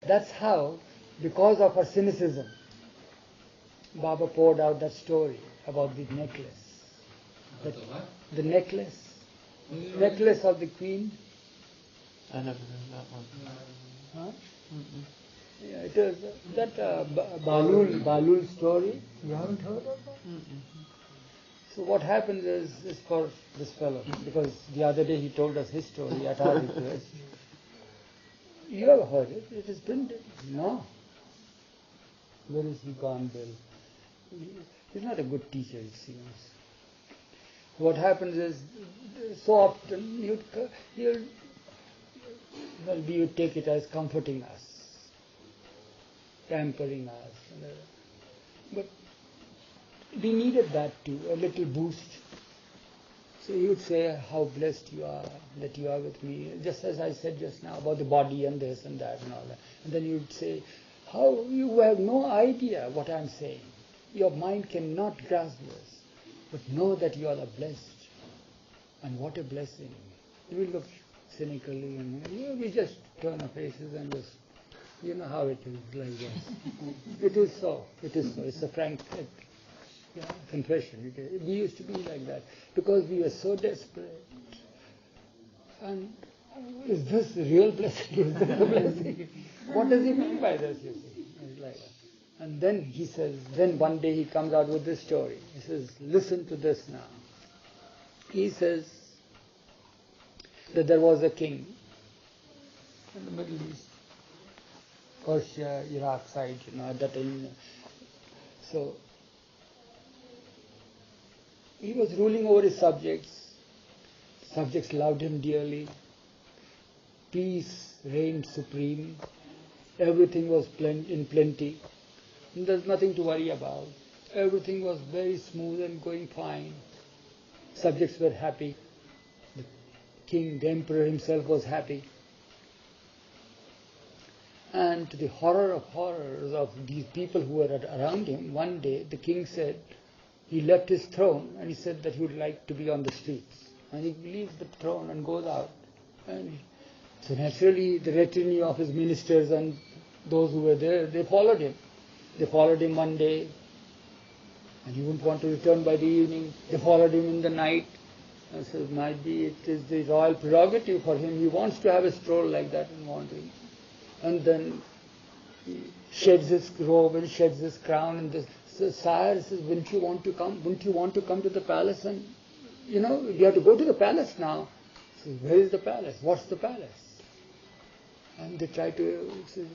That's how, because of her cynicism, Baba poured out that story about the necklace. About the what? The necklace. Necklace of the queen. I never heard that one. Huh? Mm-mm. Yeah, it is that Bhalul story. You haven't heard of that? Mm-mm. So what happens is for this fellow, because the other day he told us his story at our request. You have heard it? It is printed. No. Where is he gone, Bill? He's not a good teacher, it seems. What happens is, so often you take it as comforting us, pampering us. But we needed that too, a little boost. So you would say how blessed you are that you are with me, just as I said just now about the body and this and that and all that. And then you would say, how you have no idea what I'm saying. Your mind cannot grasp this. But know that you are blessed. And what a blessing. We look cynically and we just turn our faces and just, you know how it is like that. It is so. It is so. It's a frank confession. We used to be like that because we were so desperate. And is this the real blessing? Is this the blessing? What does he mean by this, you see? It's like that. And then he says, then one day he comes out with this story. He says, listen to this now. He says that there was a king in the Middle East, Persia, Iraq side, at that time. So he was ruling over his subjects. Subjects loved him dearly. Peace reigned supreme. Everything was in plenty. There's nothing to worry about. Everything was very smooth and going fine. Subjects were happy. The king, the emperor himself was happy. And to the horror of horrors of these people who were around him, one day the king said, he left his throne and he said that he would like to be on the streets. And he leaves the throne and goes out. And so naturally the retinue of his ministers and those who were there, they followed him. They followed him one day, and he wouldn't want to return by the evening. They followed him in the night. And so it might be it is the royal prerogative for him. He wants to have a stroll like that and wandering. And then he sheds his robe and sheds his crown. And the sire says, wouldn't you want to come? Wouldn't you want to come to the palace? And, you have to go to the palace now. So where is the palace? What's the palace? And they try to say,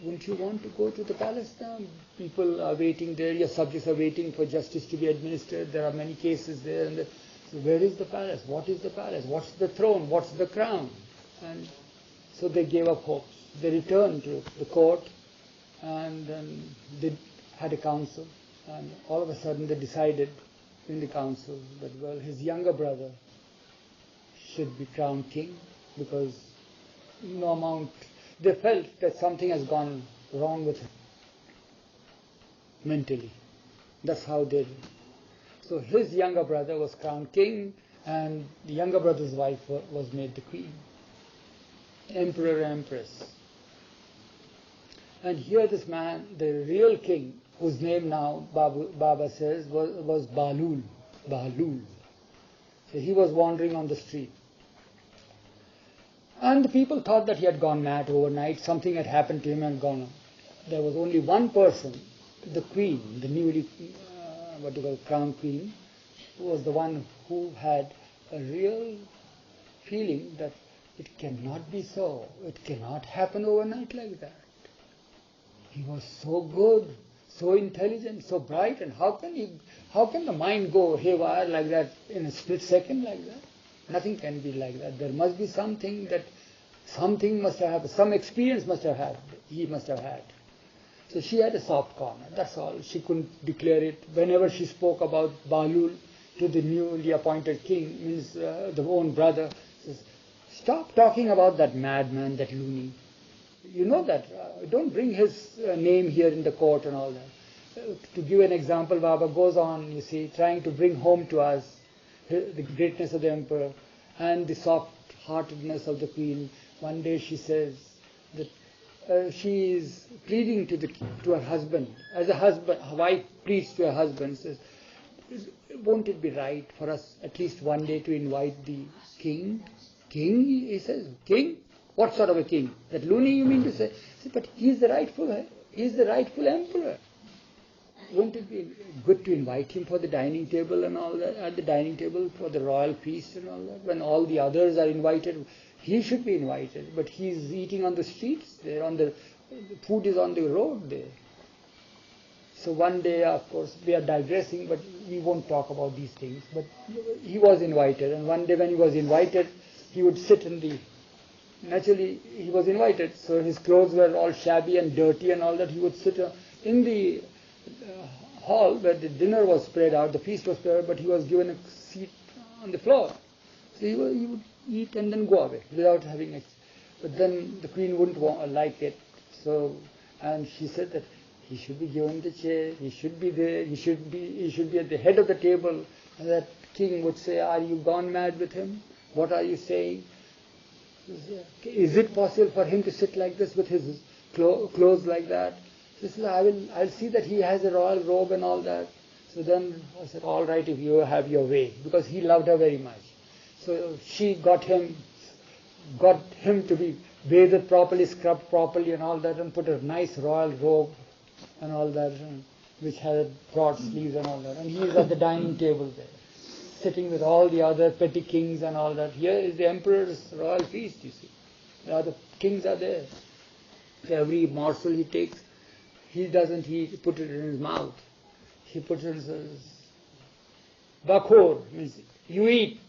wouldn't you want to go to the palace now? People are waiting there, your subjects are waiting for justice to be administered, there are many cases there. And so where is the palace? What is the palace? What's the throne? What's the crown? And so they gave up hopes. They returned to the court and then they had a council. And all of a sudden they decided in the council that, well, his younger brother should be crowned king because no amount, they felt that something has gone wrong with him mentally. That's how they did. So his younger brother was crowned king and the younger brother's wife was made the queen, emperor and empress. And here this man, the real king, whose name now Baba says was Bhalul. So he was wandering on the street. And the people thought that he had gone mad overnight, something had happened to him and gone on. There was only one person, the queen, the newly, crowned queen, who was the one who had a real feeling that it cannot be so. It cannot happen overnight like that. He was so good, so intelligent, so bright, and how can the mind go haywire like that in a split second like that? Nothing can be like that. There must be something must have happened, some experience he must have had. So she had a soft corner, that's all. She couldn't declare it. Whenever she spoke about Bhalul to the newly appointed king, means the own brother, says, stop talking about that madman, that loony. You know that. Don't bring his name here in the court and all that. To give an example, Baba goes on, you see, trying to bring home to us the greatness of the emperor and the soft-heartedness of the queen. One day she says that she is pleading to her husband, as a wife pleads to her husband, says, won't it be right for us at least one day to invite the king? King, he says, king? What sort of a king? That loony, you mean to say? But he is the rightful emperor. Won't it be good to invite him for the dining table and all that, at the dining table for the royal feast and all that? When all the others are invited, he should be invited, but he is eating on the streets there, the food is on the road there. So one day, of course, we are digressing, but we won't talk about these things. But he was invited, and one day when he was invited, he would sit naturally he was invited, so his clothes were all shabby and dirty and all that. He would sit in the hall where the dinner was spread out, the feast was spread out, but he was given a seat on the floor. So he would eat and then go away without having it. But then the queen wouldn't like it. So, and she said that he should be given the chair, he should be there, he should be at the head of the table. And that king would say, are you gone mad with him? What are you saying? Is it possible for him to sit like this with his clothes like that? She said, I'll see that he has a royal robe and all that. So then I said, all right, if you have your way, because he loved her very much. So she got him to be bathed properly, scrubbed properly and all that, and put a nice royal robe and all that, which had broad sleeves and all that. And he is at the dining table there, sitting with all the other petty kings and all that. Here is the emperor's royal feast, you see. The other kings are there. Every morsel he takes, he put it in his mouth. He puts it in his bakhor, means you eat.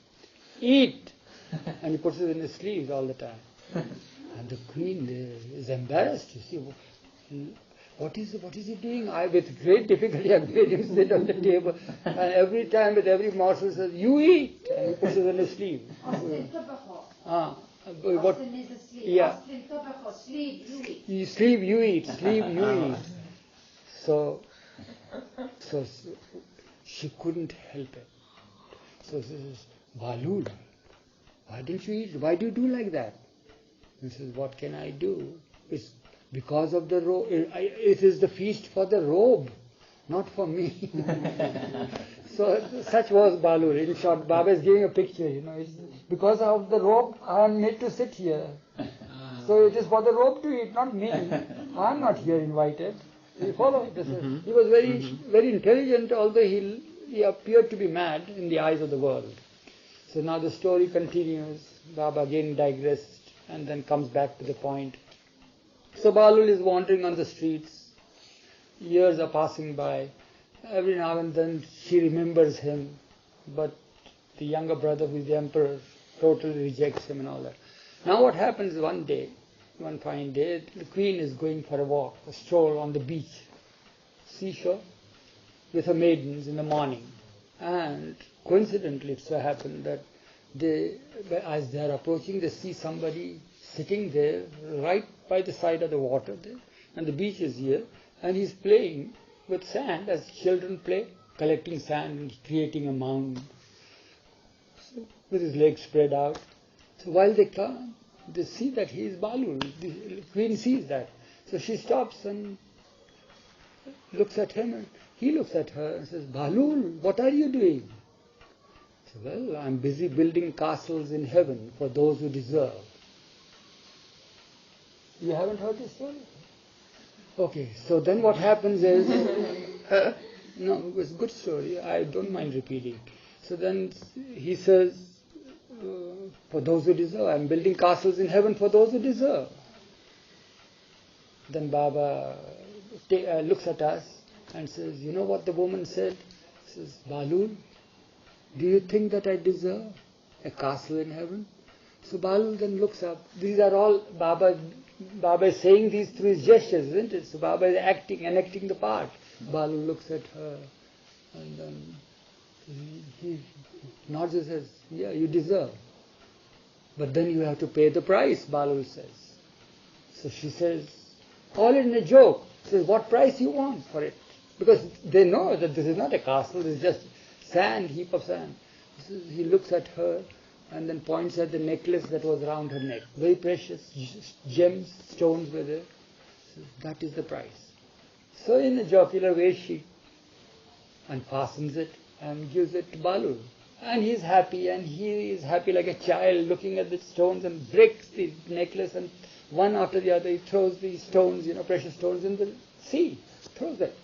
And he puts it in his sleeves all the time. And the queen is embarrassed, you see. What is he doing? With great difficulty, I made him sit on the table. And every time, with every morsel, says, you eat. And he puts it in his sleeve. What? Yeah. Sleeve, you eat. Sleeve, you eat. Sleeve, you eat. So she couldn't help it. So she says, Bhalu, why didn't you eat? Why do you do like that? He says, what can I do? It's because of the robe. It is the feast for the robe, not for me. So such was Bhalu. In short, Baba is giving a picture, It's because of the robe, I am made to sit here. So it is for the robe to eat, not me. I am not here invited. You follow? He was very intelligent, although he appeared to be mad in the eyes of the world. So now the story continues. Baba again digressed and then comes back to the point. So Bhalu is wandering on the streets. Years are passing by. Every now and then she remembers him, but the younger brother, who is the emperor, totally rejects him and all that. Now what happens one fine day, the queen is going for a walk, a stroll on the beach, seashore, with her maidens in the morning. And coincidentally it so happened that as they are approaching, they see somebody sitting there right by the side of the water there, and the beach is here, and he's playing with sand as children play, collecting sand and creating a mound, so, with his legs spread out. So while they come, they see that he is Bhalu. The queen sees that. So she stops and looks at him, and he looks at her and says, Bhalu, what are you doing? So, well, I'm busy building castles in heaven for those who deserve. You haven't heard this story? Okay, so then what happens is, no, it was a good story, I don't mind repeating. So then he says, for those who deserve, I'm building castles in heaven for those who deserve. Then Baba looks at us and says, you know what the woman said? She says, Bhalu, do you think that I deserve a castle in heaven? So Bhalu then looks up. These are all Baba is saying these through his gestures, isn't it? So Baba is enacting the part. Bhalu looks at her and then he nods and says, yeah, you deserve. But then you have to pay the price, Bhalu says. So she says, all in a joke. She says, what price you want for it? Because they know that this is not a castle, this is just sand, heap of sand. He looks at her and then points at the necklace that was around her neck. Very precious gems, stones were there. Says, that is the price. So in a jocular way, she unfastens it and gives it to Bhalu. And he is happy like a child looking at the stones and breaks the necklace, and one after the other he throws these stones, precious stones in the sea. Throws it.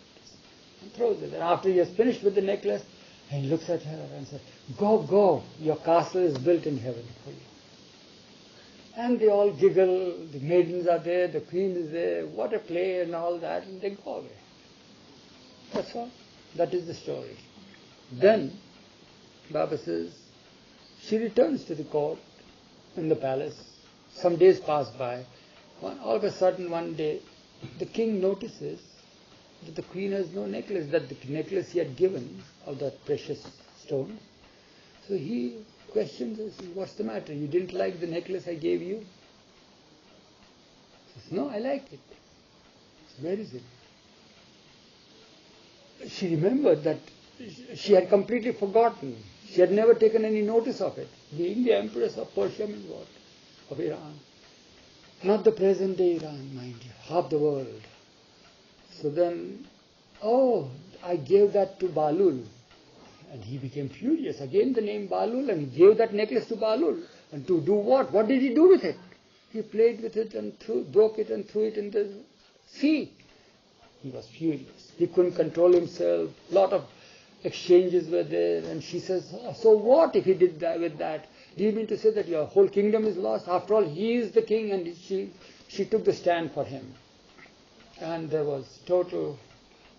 And throws it. And after he has finished with the necklace, he looks at her and says, go, your castle is built in heaven for you. And they all giggle, the maidens are there, the queen is there, what a play and all that, and they go away. That's all. That is the story. Then, Baba says, she returns to the court in the palace. Some days pass by. All of a sudden, one day, the king notices that the queen has no necklace, that the necklace he had given of that precious stone. So he questions her, says, what's the matter? You didn't like the necklace I gave you? She says, no, I like it. Says, where is it? She remembered that she had completely forgotten. She had never taken any notice of it, being the empress of Persia and what? Of Iran. Not the present day Iran, mind you, half the world. So then, I gave that to Bhalul. And he became furious. Again the name Bhalul, and he gave that necklace to Bhalul. And to do what? What did he do with it? He played with it and broke it and threw it in the sea. He was furious. He couldn't control himself. A lot of exchanges were there. And she says, so what if he did that with that? Do you mean to say that your whole kingdom is lost? After all, he is the king, and she took the stand for him. And there was total,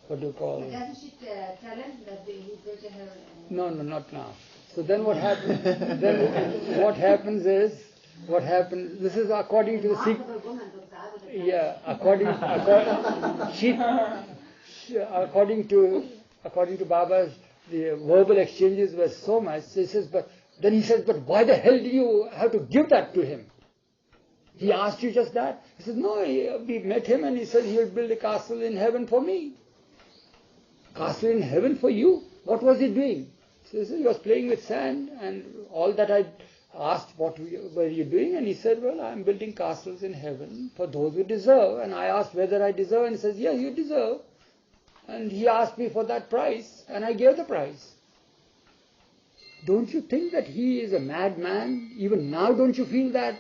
what do you call it? Doesn't she tell him that he go to her? No, not now. So then what happens? This is according to the secret. Yeah, according to Baba, the verbal exchanges were so much. He says, but why the hell did you have to give that to him? He asked you just that? He says, no, we met him and he said he will build a castle in heaven for me. Castle in heaven for you? What was he doing? So he was playing with sand, and all that I asked, what were you doing? And he said, well, I'm building castles in heaven for those who deserve. And I asked whether I deserve, and he says, yes, you deserve. And he asked me for that price, and I gave the price. Don't you think that he is a madman? Even now, don't you feel that?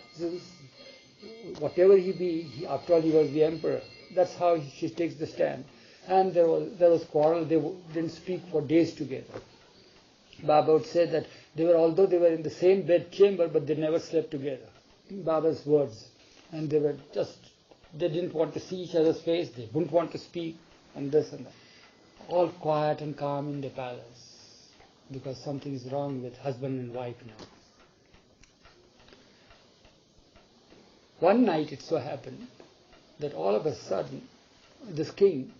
Whatever he be, after all, he was the emperor. That's how she takes the stand. And there was quarrel. They didn't speak for days together. Baba would say that although they were in the same bed chamber, but they never slept together. Baba's words. And they didn't want to see each other's face. They wouldn't want to speak, and this and that. All quiet and calm in the palace, because something is wrong with husband and wife now. One night it so happened that all of a sudden this king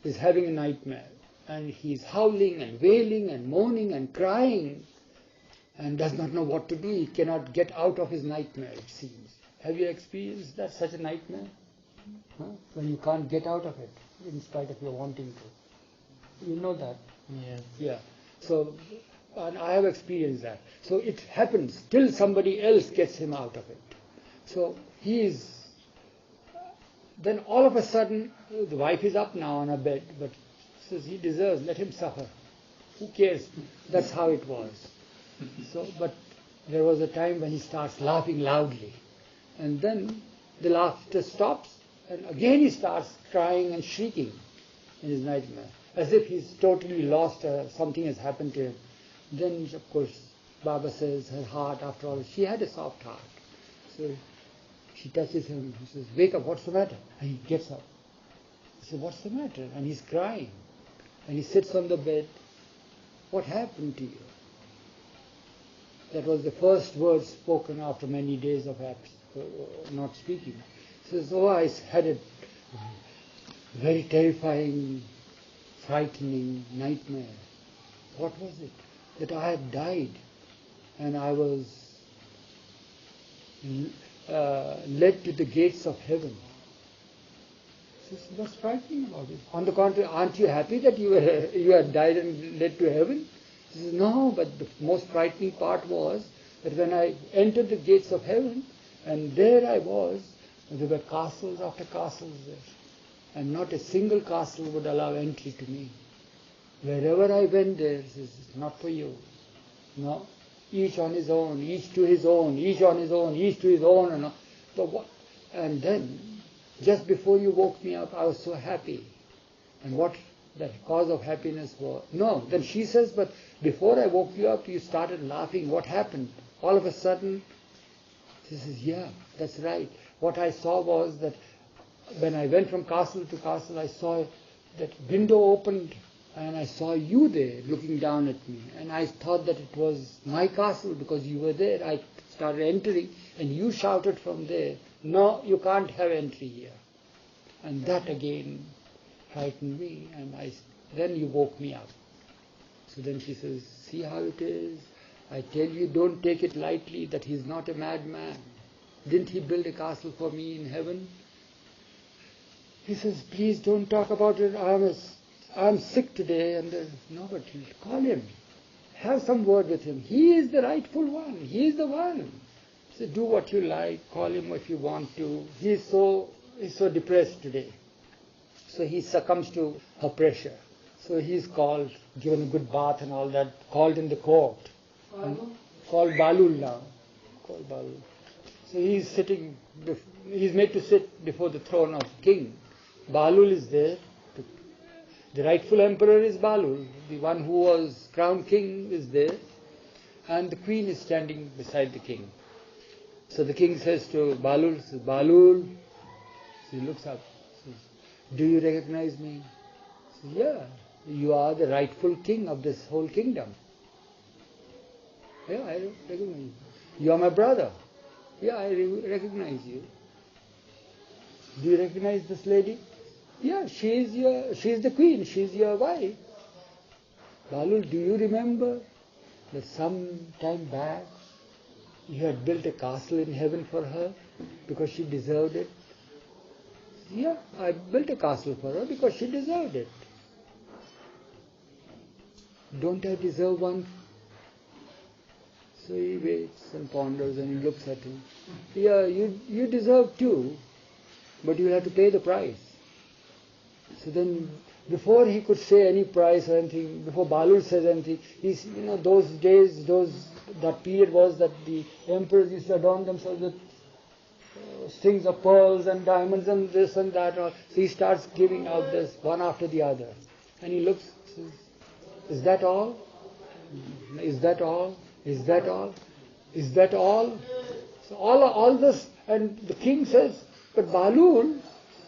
is having a nightmare, and he's howling and wailing and moaning and crying and does not know what to do. He cannot get out of his nightmare, it seems. Have you experienced that, such a nightmare? Huh? When you can't get out of it in spite of your wanting to. You know that? Yeah. So, and I have experienced that. So it happens till somebody else gets him out of it. So then all of a sudden, the wife is up now on her bed, but says he deserves, let him suffer. Who cares? That's how it was. So, but there was a time when he starts laughing loudly, and then the laughter stops, and again he starts crying and shrieking in his nightmare, as if he's totally lost, something has happened to him. Then, of course, Baba says her heart, after all, she had a soft heart. So she touches him, he says, wake up, what's the matter? And he gets up. He says, what's the matter? And he's crying. And he sits on the bed. What happened to you? That was the first word spoken after many days of not speaking. He says, I had a very terrifying, frightening nightmare. What was it? That I had died and I was led to the gates of heaven. He says, what's frightening about it? On the contrary, aren't you happy that you had died and led to heaven? He says, no, but the most frightening part was that when I entered the gates of heaven, and there I was, there were castles after castles there. and not a single castle would allow entry to me. Wherever I went there, he says, it's not for you. No, each on his own, each to his own, each on his own, each to his own. And then, just before you woke me up, I was so happy. And what the cause of happiness was? No, then she says, but before I woke you up, you started laughing. What happened? All of a sudden, she says, yeah, that's right. What I saw was that when I went from castle to castle, I saw that window opened and I saw you there looking down at me. And I thought that it was my castle because you were there. I started entering and you shouted from there, no, you can't have entry here. And that again frightened me, and then you woke me up. So then she says, see how it is? I tell you, don't take it lightly that he's not a madman. Didn't he build a castle for me in heaven? He says, please don't talk about it. I'm sick today. And no, but call him. Have some word with him. He is the rightful one. He is the one. So do what you like. Call him if you want to. He's so depressed today. So he succumbs to her pressure. So he's called, given a good bath and all that, called in the court. Called Bhalu now. Called Bhalu. So he's sitting, he's made to sit before the throne of king. Bhalu is there. The rightful emperor is Bhalu. The one who was crowned king is there. And the queen is standing beside the king. So the king says to Bhalu, Bhalu, so he looks up, says, do you recognize me? He says, yeah, you are the rightful king of this whole kingdom. Yeah, I recognize you. You are my brother. Yeah, I recognize you. Do you recognize this lady? Yeah, she is the queen, she is your wife. Bhalu, do you remember that some time back you had built a castle in heaven for her because she deserved it? Yeah, I built a castle for her because she deserved it. Don't I deserve one? So he waits and ponders and he looks at him. Yeah, you deserve two, but you'll have to pay the price. So then, before he could say any price or anything, before Bhalu says anything, those days, that period was that the emperors used to adorn themselves with strings of pearls and diamonds and this and that. So he starts giving out this one after the other. And he looks, says, is that all? Is that all? Is that all? Is that all? So all this, and the king says, but Bhalu,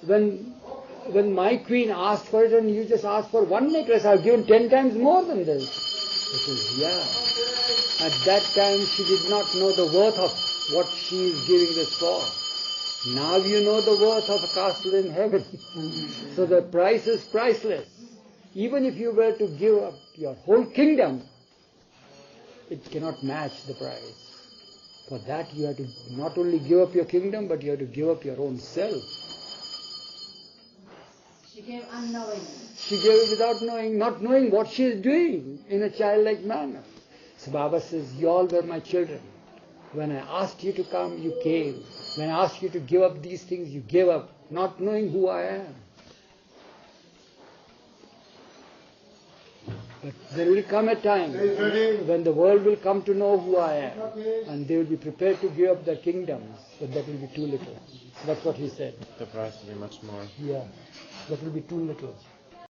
when my queen asked for it and you just asked for one necklace, I've given 10 times more than this. He says, yeah. At that time she did not know the worth of what she is giving this for. Now you know the worth of a castle in heaven. So the price is priceless. Even if you were to give up your whole kingdom, it cannot match the price. For that you have to not only give up your kingdom, but you have to give up your own self. She gave unknowingly. She gave it without knowing, not knowing what she is doing in a childlike manner. So Baba says, you all were my children. When I asked you to come, you came. When I asked you to give up these things, you gave up, not knowing who I am. But there will come a time when the world will come to know who I am, and they will be prepared to give up their kingdoms, but that will be too little. That's what he said. The price will be much more. Yeah, that will be too little.